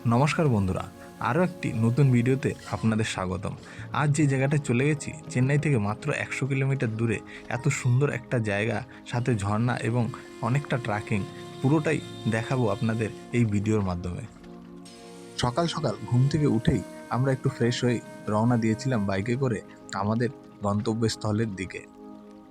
নমস্কার বন্ধুরা, আরও একটি নতুন ভিডিওতে আপনাদের স্বাগতম। আজ যে জায়গাটায় চলে গেছি, চেন্নাই থেকে মাত্র 100 কিলোমিটার দূরে এত সুন্দর একটা জায়গা, সাথে ঝর্ণা এবং অনেকটা ট্রেকিং, পুরোটাই দেখাবো আপনাদের এই ভিডিওর মাধ্যমে। সকাল সকাল ঘুম থেকে উঠেই আমরা একটু ফ্রেশ হয়ে রওনা দিয়েছিলাম বাইকে করে আমাদের গন্তব্যস্থলের দিকে।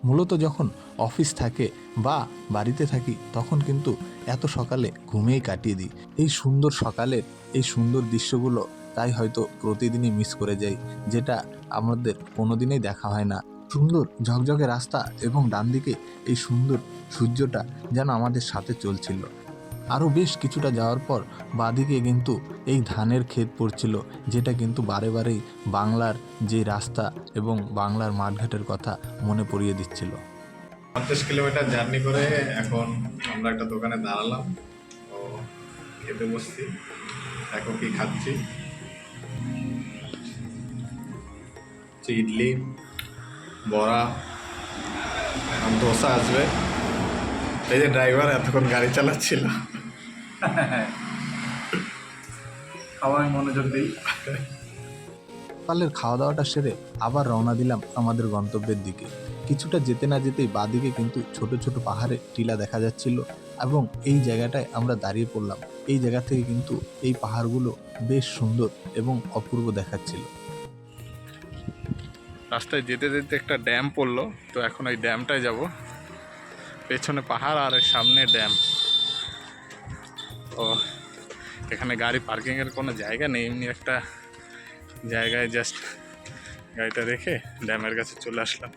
মূলত যখন অফিস থাকে বা বাড়িতে থাকি তখন কিন্তু এত সকালে ঘুমিয়েই কাটিয়ে দিই। এই সুন্দর সকালের এই সুন্দর দৃশ্যগুলো তাই হয়তো প্রতিদিনই মিস করে যাই, যেটা আমাদের কোনোদিনই দেখা হয় না। সুন্দর ঝকঝকে রাস্তা এবং ডান দিকে এই সুন্দর সূর্যটা যেন আমাদের সাথে চলছিল। আরও বেশ কিছুটা যাওয়ার পর বাঁদিকে কিন্তু এই ধানের ক্ষেত পড়ছিল, যেটা কিন্তু বারে বারেই বাংলার যে রাস্তা এবং বাংলার মাঠঘাটের কথা মনে পড়িয়ে দিচ্ছিল। 50 কিলোমিটার জার্নি করে এখন আমরা একটা দোকানে দাঁড়ালাম ও খেতে বসছি। এখন কি খাচ্ছি, ইডলি, বড়া, এখন দোসা আসবে। এই যে ড্রাইভার এতক্ষণ গাড়ি চালাচ্ছিল, খাওয়ায় মনোযোগ দিই। সকালের খাওয়া দাওয়াটা সেরে আবার রওনা দিলাম আমাদের গন্তব্যের দিকে। কিছুটা যেতে না যেতেই বাঁদিকে কিন্তু ছোট ছোট পাহাড়ে টিলা দেখা যাচ্ছিল এবং এই জায়গাটায় আমরা দাঁড়িয়ে পড়লাম। এই জায়গা থেকে কিন্তু এই পাহাড়গুলো বেশ সুন্দর এবং অপূর্ব দেখাচ্ছিল। রাস্তায় যেতে যেতে একটা ড্যাম পড়লো, তো এখন ওই ড্যামটায় যাব। পেছনে পাহাড় আর সামনে ড্যাম। তো এখানে গাড়ি পার্কিংয়ের কোনো জায়গা নেই, এমনি একটা জায়গায় জাস্ট গাড়িটা রেখে ড্যামের কাছে চলে আসলাম।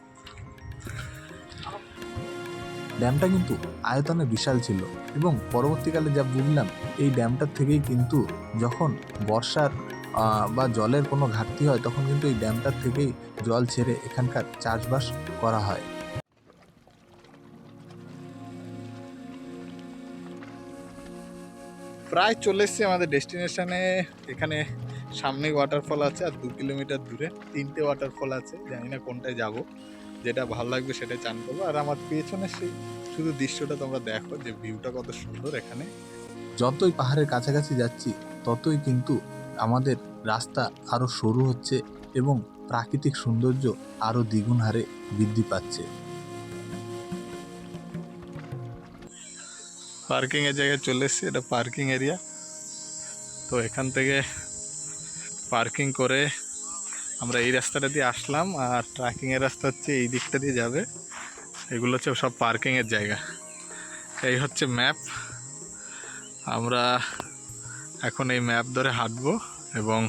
ড্যামটা কিন্তু আয়তনে বিশাল ছিল এবং পরবর্তীকালে যা বুঝলাম, এই ড্যামটার থেকেই কিন্তু যখন বর্ষার বা জলের কোনো ঘাটতি হয় তখন কিন্তু এই ড্যামটার থেকেই জল ছেড়ে এখানকার চাষবাস করা হয়। প্রায় চলে এসেছি আমাদের ডেস্টিনেশনে। এখানে সামনে ওয়াটারফল আছে আর 2 কিলোমিটার দূরে 3টে ওয়াটারফল আছে। জানি না কোনটায় যাব, যেটা ভালো লাগবে সেটাই চান করবো। আর আমার পেছনে সেই শুধু দৃশ্যটা তোমরা দেখো, যে ভিউটা কত সুন্দর এখানে। যতই পাহাড়ের কাছাকাছি যাচ্ছি ততই কিন্তু আমাদের রাস্তা আরও সরু হচ্ছে এবং প্রাকৃতিক সৌন্দর্য আরও দ্বিগুণ হারে বৃদ্ধি পাচ্ছে। পার্কিংয়ের জায়গায় চলে এসেছি, এটা পার্কিং এরিয়া। তো এখান থেকে পার্কিং করে আমরা এই রাস্তাটা দিয়ে আসলাম, আর ট্রেকিংয়ের রাস্তা হচ্ছে এই দিকটা দিয়ে যাবে। এগুলো হচ্ছে সব পার্কিংয়ের জায়গা। এই হচ্ছে ম্যাপ। আমরা এখন এই ম্যাপ ধরে হাঁটবো এবং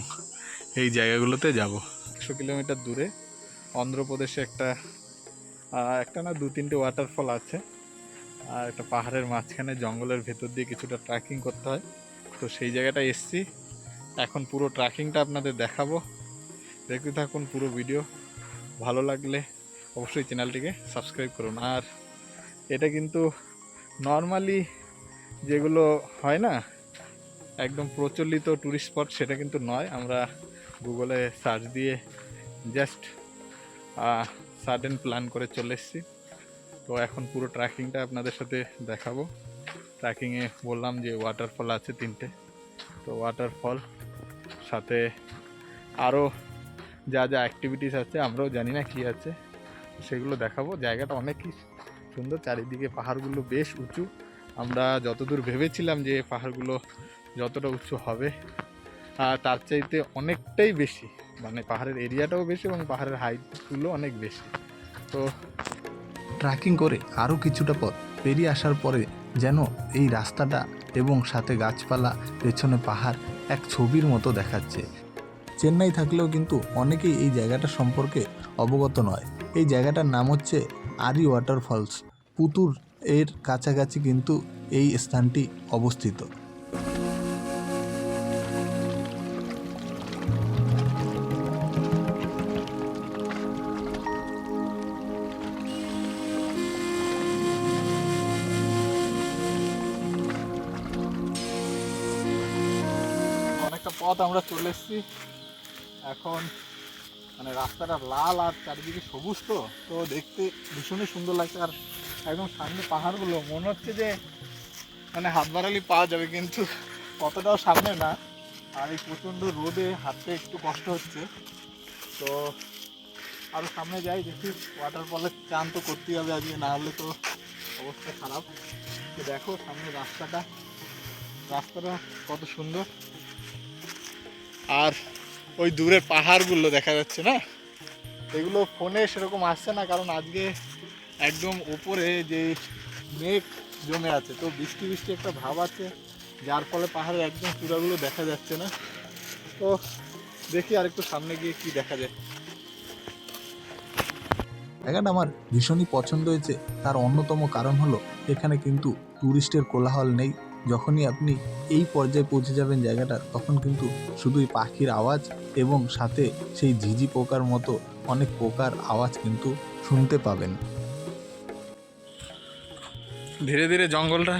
এই জায়গাগুলোতে যাব। 100 কিলোমিটার দূরে অন্ধ্রপ্রদেশে একটা একটা না 2-3টে ওয়াটারফল আছে, আর একটা পাহাড়ের মাঝখানে জঙ্গলের ভেতর দিয়ে কিছুটা ট্রেকিং করতে হয়। তো সেই জায়গাটায় এসছি। এখন পুরো ট্রেকিংটা আপনাদের দেখাবো, দেখতে থাকুন পুরো ভিডিও। ভালো লাগলে অবশ্যই চ্যানেলটিকে সাবস্ক্রাইব করুন। আর এটা কিন্তু নর্মালি যেগুলো হয় না একদম প্রচলিত ট্যুরিস্ট স্পট, সেটা কিন্তু নয়। আমরা গুগলে সার্চ দিয়ে জাস্ট সাডেন প্ল্যান করে চলে এসেছি। তো এখন পুরো ট্রেকিংটা আপনাদের সাথে দেখাবো। ট্রেকিংয়ে বললাম যে ওয়াটারফল আছে 3টে, তো ওয়াটারফল সাথে আরও যা যা অ্যাক্টিভিটিস আছে আমরাও জানি না কী আছে, সেগুলো দেখাবো। জায়গাটা অনেকই সুন্দর, চারিদিকে পাহাড়গুলো বেশ উঁচু। আমরা যতদূর ভেবেছিলাম যে পাহাড়গুলো যতটা উঁচু হবে তার চাইতে অনেকটাই বেশি, মানে পাহাড়ের এরিয়াটাও বেশি এবং পাহাড়ের হাইটগুলো অনেক বেশি। তো ট্রেকিং করে আরও কিছুটা পথ পেরিয়ে আসার পরে যেন এই রাস্তাটা এবং সাথে গাছপালা, পেছনে পাহাড় এক ছবির মতো দেখাচ্ছে। চেন্নাই থাকলেও কিন্তু অনেকেই এই জায়গাটা সম্পর্কে অবগত নয়। এই জায়গাটার নাম হচ্ছে আরি ওয়াটারফলস। পুতুর এর কাছাকাছি কিন্তু এই স্থানটি অবস্থিত। অনেকটা পথ আমরা চলে এসেছি। এখন মানে রাস্তাটা লাল আর চারিদিকে সবুজ, তো তো দেখতে ভীষণই সুন্দর লাগছে। আর একদম সামনে পাহাড়গুলো মনে হচ্ছে যে মানে হাত বাড়ালেই পাওয়া যাবে, কিন্তু অতটাও সামনে না। আর এই প্রচণ্ড রোদে হাঁটতে একটু কষ্ট হচ্ছে। তো আরও সামনে যাই, দেখি ওয়াটারফলে চান তো করতেই হবে আজকে, না হলে তো অবস্থা খারাপ। তো দেখো সামনে রাস্তাটা কত সুন্দর, আর ওই দূরের পাহাড়গুলো দেখা যাচ্ছে না, এগুলো ফোনে সেরকম আসছে না, কারণ আজকে একদম উপরে যে মেঘ জমে আছে, তো বৃষ্টি বৃষ্টি একটা ভাব আছে, যার ফলে পাহাড়ের একদম চূড়াগুলো দেখা যাচ্ছে না। তো দেখি আর একটু সামনে গিয়ে কি দেখা যায়। জায়গাটা আমার ভীষণই পছন্দ হয়েছে। তার অন্যতম কারণ হলো এখানে কিন্তু ট্যুরিস্টের কোলাহল নেই। যখনই আপনি এই পর্যায়ে পৌঁছে যাবেন জায়গাটা, তখন কিন্তু শুধুই পাখির আওয়াজ এবং সাথে সেই ঝিঝি পোকার মতো অনেক পোকার আওয়াজ কিন্তু শুনতে পাবেন। ধীরে ধীরে জঙ্গলটা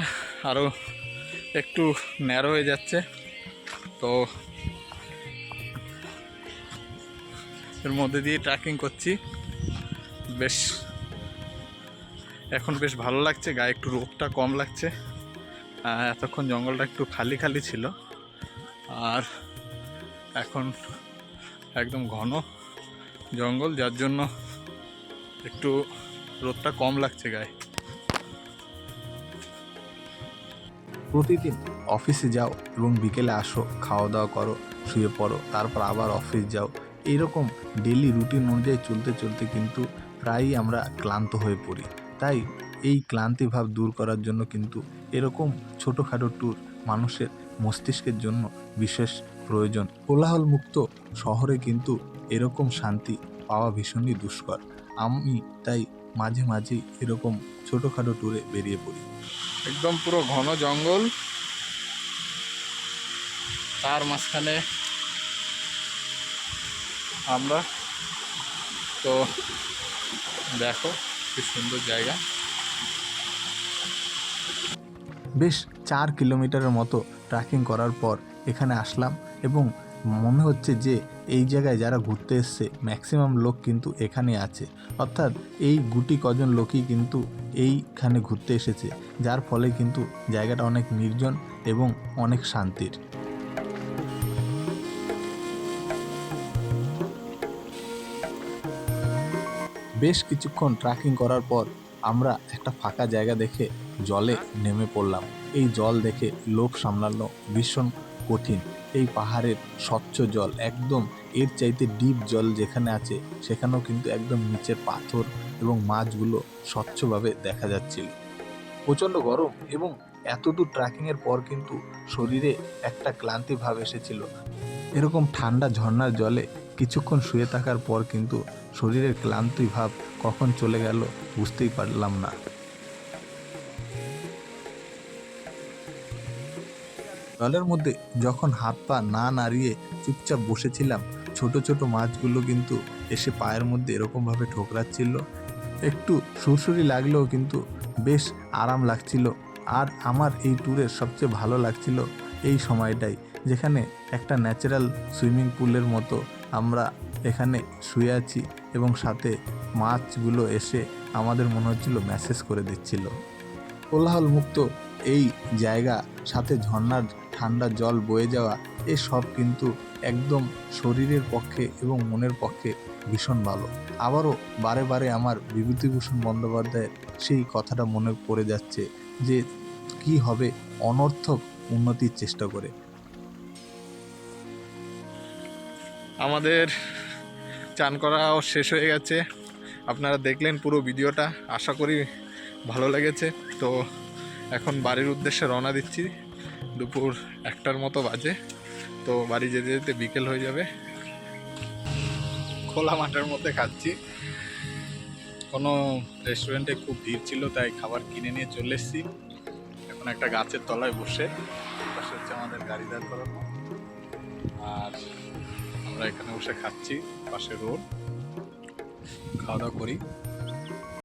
আরও একটু ন্যারো হয়ে যাচ্ছে। তো এর মধ্যে দিয়ে ট্রেকিং করছি, এখন বেশ ভালো লাগছে, গায়ে একটু রোদটা কম লাগছে। এতক্ষণ জঙ্গলটা একটু খালি খালি ছিল, আর এখন একদম ঘন জঙ্গল, যার জন্য একটু রোদটা কম লাগছে গায়ে। প্রতিদিন অফিসে যাও এবং বিকেলে আসো, খাওয়া দাওয়া করো, শুয়ে পড়ো, তারপর আবার অফিস যাও, এইরকম ডেলি রুটিন অনুযায়ী চলতে চলতে কিন্তু প্রায়ই আমরা ক্লান্ত হয়ে পড়ি। তাই এই ক্লান্তি ভাব দূর করার জন্য কিন্তু এরকম ছোটোখাটো ট্যুর মানুষের মস্তিষ্কের জন্য বিশেষ প্রয়োজন। কোলাহলমুক্ত শহরে কিন্তু এরকম শান্তি পাওয়া ভীষণই দুষ্কর। আমি তাই মাঝে মাঝেই এরকম ছোটোখাটো ট্যুরে বেরিয়ে পড়ি। একদম পুরো ঘন জঙ্গল, তার মাঝখানে আমরা। তো দেখো কি সুন্দর জায়গা। বেশ 4 কিলোমিটারের মতো ট্রেকিং করার পর এখানে আসলাম এবং মনে হচ্ছে যে এই জায়গায় যারা ঘুরতে এসছে ম্যাক্সিমাম লোক কিন্তু এখানে আছে, অর্থাৎ এই গুটি কজন লোকই কিন্তু এইখানে ঘুরতে এসেছে, যার ফলে কিন্তু জায়গাটা অনেক নির্জন এবং অনেক শান্তির। বেশ কিছুক্ষণ ট্রেকিং করার পর আমরা একটা ফাঁকা জায়গা দেখে জলে নেমে পড়লাম। এই জল দেখে লোভ সামলানো ভীষণ কঠিন। এই পাহাড়ের স্বচ্ছ জল, একদম এর চাইতে ডিপ জল যেখানে আছে সেখানেও কিন্তু একদম নিচের পাথর এবং মাছগুলো স্বচ্ছভাবে দেখা যাচ্ছিল। প্রচণ্ড গরম এবং এতদূর ট্রেকিংয়ের পর কিন্তু শরীরে একটা ক্লান্তি ভাব এসেছিল। এরকম ঠান্ডা ঝর্ণার জলে কিছুক্ষণ শুয়ে থাকার পর কিন্তু শরীরের ক্লান্তি ভাব কখন চলে গেল বুঝতেই পারলাম না। জলের মধ্যে যখন হাত পা না নাড়িয়ে চুপচাপ বসেছিলাম, ছোট ছোট মাছগুলো কিন্তু এসে পায়ের মধ্যে এরকমভাবে ঠোকরাচ্ছিল। একটু সুরসুরি লাগলেও কিন্তু বেশ আরাম লাগছিল। আর আমার এই ট্যুরের সবচেয়ে ভালো লাগছিল এই সময়টাই, যেখানে একটা ন্যাচারাল সুইমিং পুলের মতো আমরা এখানে শুয়ে আছি এবং সাথে মাছগুলো এসে আমাদের মনে হচ্ছিল ম্যাসেজ করে দিচ্ছিল। কোলাহল মুক্ত এই জায়গা, সাথে ঝর্ণার ঠান্ডা জল বয়ে যাওয়া, এসব কিন্তু একদম শরীরের পক্ষে এবং মনের পক্ষে ভীষণ ভালো। আবারও বারে বারে আমার বিভূতিভূষণ বন্দ্যোপাধ্যায়ের সেই কথাটা মনে পড়ে যাচ্ছে যে কি হবে অনর্থক উন্নতির চেষ্টা করে। আমাদের চান করাও শেষ হয়ে গেছে, আপনারা দেখলেন পুরো ভিডিওটা, আশা করি ভালো লেগেছে। তো এখন বাড়ির উদ্দেশ্যে রওনা দিচ্ছি, দুপুর 1টার মতো বাজে। তো বাড়ি যেতে যেতে বিকেল হয়ে যাবে। খোলা মাঠের মধ্যে খাচ্ছি, কোনো রেস্টুরেন্টে খুব ভিড় ছিল তাই খাবার কিনে নিয়ে চলে এসেছি। এখন একটা গাছের তলায় বসে, পাশে হচ্ছে আমাদের গাড়ি দাঁড় করানো, আর আমরা এখানে বসে খাচ্ছি, পাশে রোড, খাওয়া দাওয়া করি।